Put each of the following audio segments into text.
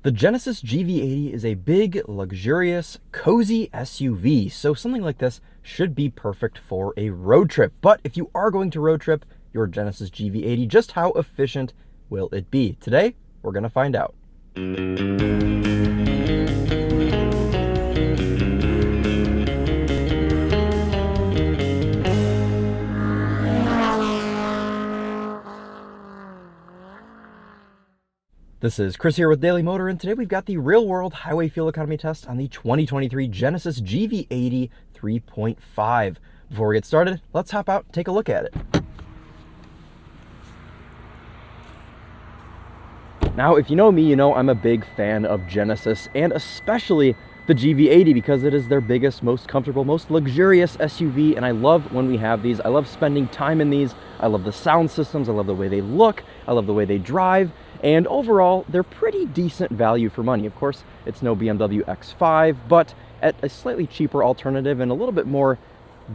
The Genesis GV80 is a big, luxurious, cozy SUV, so something like this should be perfect for a road trip. But if you are going to road trip your Genesis GV80, just how efficient will it be? Today, we're going to find out. This is Chris here with Daily Motor, and today we've got the real-world highway fuel economy test on the 2023 Genesis GV80 3.5. Before we get started, let's hop out and take a look at it. Now, if you know me, you know I'm a big fan of Genesis, and especially the GV80, because it is their biggest, most comfortable, most luxurious SUV, and I love when we have these. I love spending time in these. I love the sound systems. I love the way they look. I love the way they drive. And overall, they're pretty decent value for money. Of course, it's no BMW X5, but at a slightly cheaper alternative and a little bit more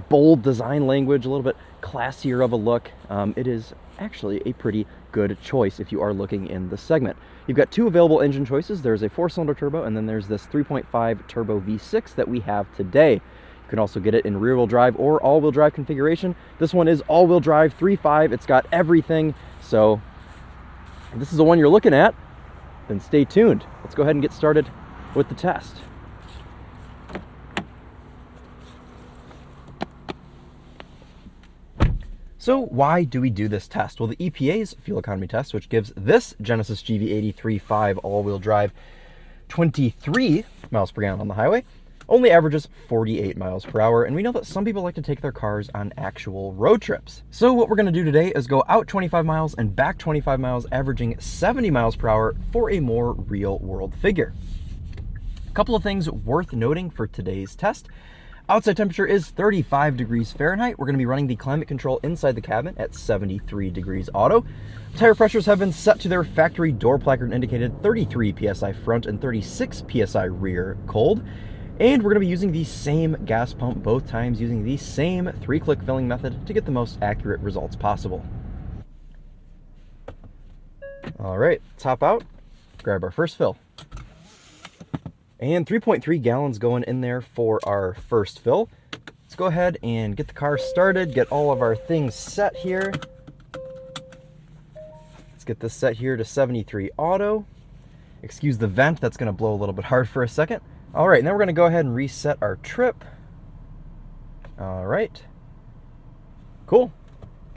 bold design language, a little bit classier of a look, it is actually a pretty good choice if you are looking in the segment. You've got two available engine choices. There's a 4-cylinder turbo, and then there's this 3.5 turbo V6 that we have today. You can also get it in rear-wheel drive or all-wheel drive configuration. This one is all-wheel drive 3.5. It's got everything, so if this is the one you're looking at, then stay tuned. Let's go ahead and get started with the test. So why do we do this test? Well, the EPA's fuel economy test, which gives this Genesis GV80 3.5 all-wheel drive 23 miles per gallon on the highway, only averages 48 miles per hour, and we know that some people like to take their cars on actual road trips. So what we're going to do today is go out 25 miles and back 25 miles, averaging 70 miles per hour for a more real-world figure. A couple of things worth noting for today's test. Outside temperature is 35 degrees Fahrenheit. We're going to be running the climate control inside the cabin at 73 degrees auto. Tire pressures have been set to their factory door placard indicated 33 PSI front and 36 PSI rear cold. And we're going to be using the same gas pump both times, using the same 3-click filling method to get the most accurate results possible. All right, let's hop out, grab our first fill. And 3.3 gallons going in there for our first fill. Let's go ahead and get the car started, get all of our things set here. Let's get this set here to 73 auto. Excuse the vent, that's going to blow a little bit hard for a second. All right, and then we're going to go ahead and reset our trip. All right. Cool.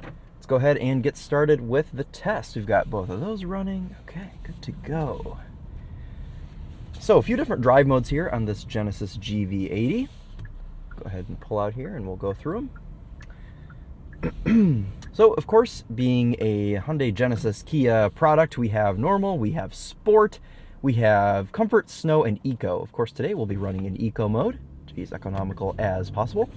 Let's go ahead and get started with the test. We've got both of those running. Okay, good to go. So a few different drive modes here on this Genesis GV80. Go ahead and pull out here and we'll go through them. So of course, being a Hyundai Genesis Kia product, we have normal, we have sport, we have comfort, snow, and eco. Of course, today we'll be running in eco mode to be as economical as possible.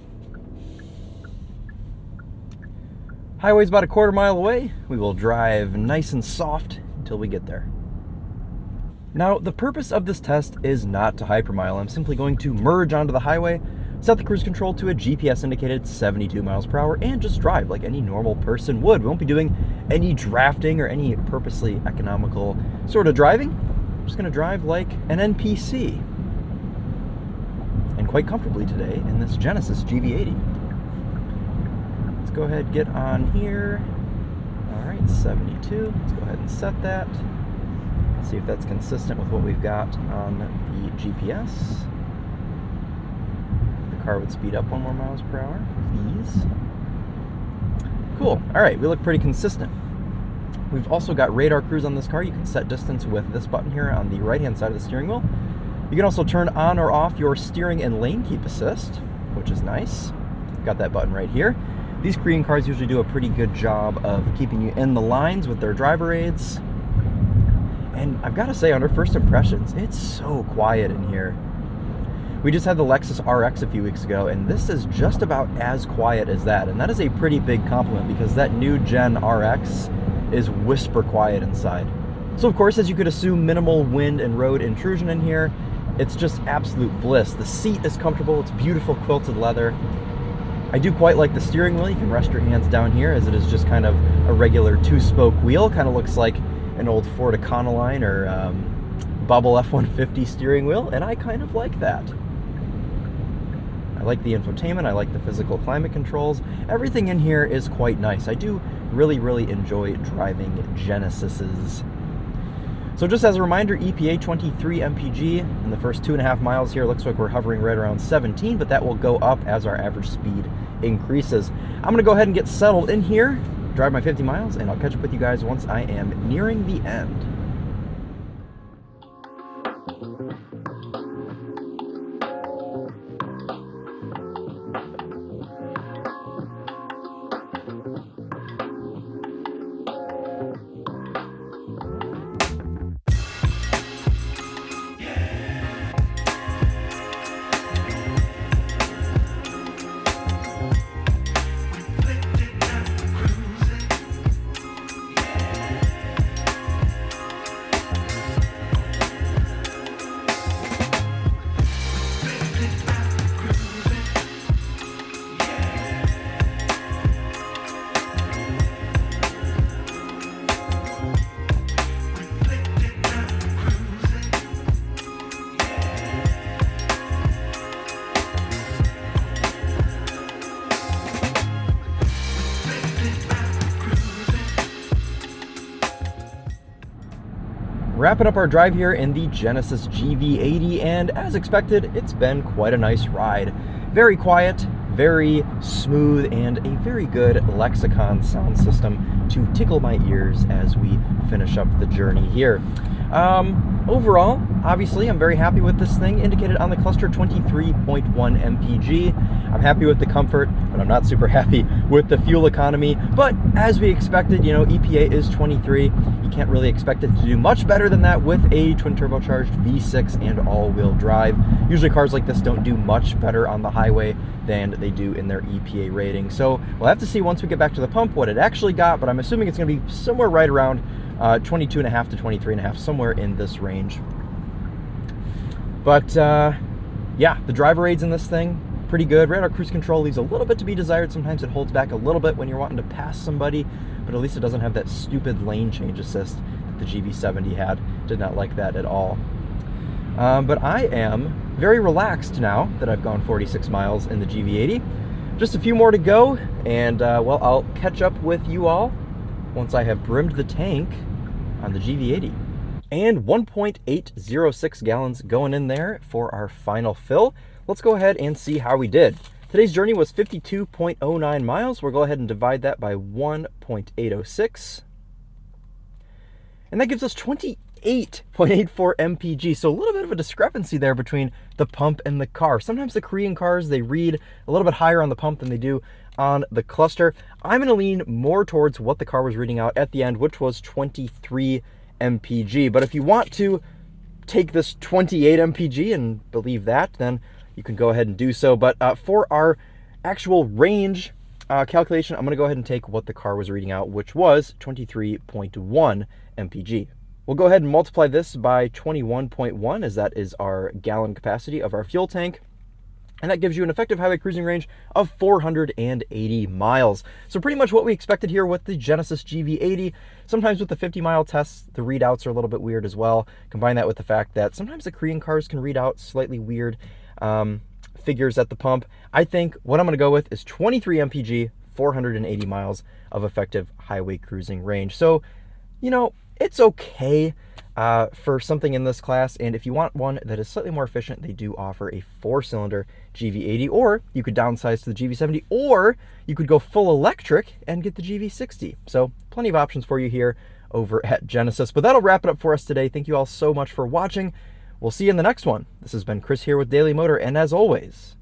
Highway's about a quarter mile away. We will drive nice and soft until we get there. Now, the purpose of this test is not to hypermile. I'm simply going to merge onto the highway, set the cruise control to a GPS indicated 72 miles per hour, and just drive like any normal person would. We won't be doing any drafting or any purposely economical sort of driving. I'm just going to drive like an NPC. And quite comfortably today in this Genesis GV80. Let's go ahead and get on here. All right, 72. Let's go ahead and set that. See if that's consistent with what we've got on the GPS. The car would speed up 1 more miles per hour with ease. Cool. All right, we look pretty consistent. We've also got radar cruise on this car. You can set distance with this button here on the right-hand side of the steering wheel. You can also turn on or off your steering and lane keep assist, which is nice. Got that button right here. These Korean cars usually do a pretty good job of keeping you in the lines with their driver aids. And I've got to say, under first impressions, it's so quiet in here. We just had the Lexus RX a few weeks ago, and this is just about as quiet as that. And that is a pretty big compliment because that new Gen RX is whisper quiet inside. So of course, as you could assume, minimal wind and road intrusion in here. It's just absolute bliss. The seat is comfortable. It's beautiful quilted leather. I do quite like the steering wheel. You can rest your hands down here as it is just kind of a regular 2-spoke wheel. Kind of looks like an old Ford Econoline or bubble F-150 steering wheel, and I kind of like that. I like the infotainment, I like the physical climate controls. Everything in here is quite nice. I do really, really enjoy driving Genesises. So just as a reminder, EPA 23 MPG. In the first 2.5 miles here, looks like we're hovering right around 17, but that will go up as our average speed increases. I'm gonna go ahead and get settled in here, drive my 50 miles, and I'll catch up with you guys once I am nearing the end. Wrapping up our drive here in the Genesis GV80, and as expected, it's been quite a nice ride. Very quiet, very smooth, and a very good Lexicon sound system to tickle my ears as we finish up the journey here. Overall, obviously, I'm very happy with this thing, indicated on the cluster 23.1 MPG. I'm happy with the comfort, but I'm not super happy with the fuel economy. But as we expected, you know, EPA is 23. You can't really expect it to do much better than that with a twin turbocharged V6 and all-wheel drive. Usually cars like this don't do much better on the highway than they do in their EPA rating. So we'll have to see once we get back to the pump what it actually got, but I'm assuming it's going to be somewhere right around 22.5 to 23.5, somewhere in this range. But yeah, the driver aids in this thing, pretty good. Radar cruise control leaves a little bit to be desired. Sometimes it holds back a little bit when you're wanting to pass somebody, but at least it doesn't have that stupid lane change assist that the GV70 had. Did not like that at all. But I am very relaxed now that I've gone 46 miles in the GV80. Just a few more to go, and well, I'll catch up with you all once I have brimmed the tank on the GV80. And 1.806 gallons going in there for our final fill. Let's go ahead and see how we did. Today's journey was 52.09 miles. We'll go ahead and divide that by 1.806. And that gives us 28.84 MPG. So a little bit of a discrepancy there between the pump and the car. Sometimes the Korean cars, they read a little bit higher on the pump than they do on the cluster. I'm going to lean more towards what the car was reading out at the end, which was 23 MPG. But if you want to take this 28 MPG and believe that, then you can go ahead and do so. But for our actual range calculation, I'm going to go ahead and take what the car was reading out, which was 23.1 MPG. We'll go ahead and multiply this by 21.1, as that is our gallon capacity of our fuel tank. And that gives you an effective highway cruising range of 480 miles. So pretty much what we expected here with the Genesis GV80. Sometimes with the 50-mile tests, the readouts are a little bit weird as well. Combine that with the fact that sometimes the Korean cars can read out slightly weird figures at the pump. I think what I'm going to go with is 23 MPG, 480 miles of effective highway cruising range. So, you know, it's okay for something in this class, and if you want one that is slightly more efficient, they do offer a 4-cylinder GV80, or you could downsize to the GV70, or you could go full electric and get the GV60. So plenty of options for you here over at Genesis. But that'll wrap it up for us today. Thank you all so much for watching. We'll see you in the next one. This has been Chris here with Daily Motor, and as always,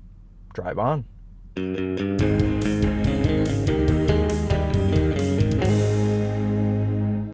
drive on.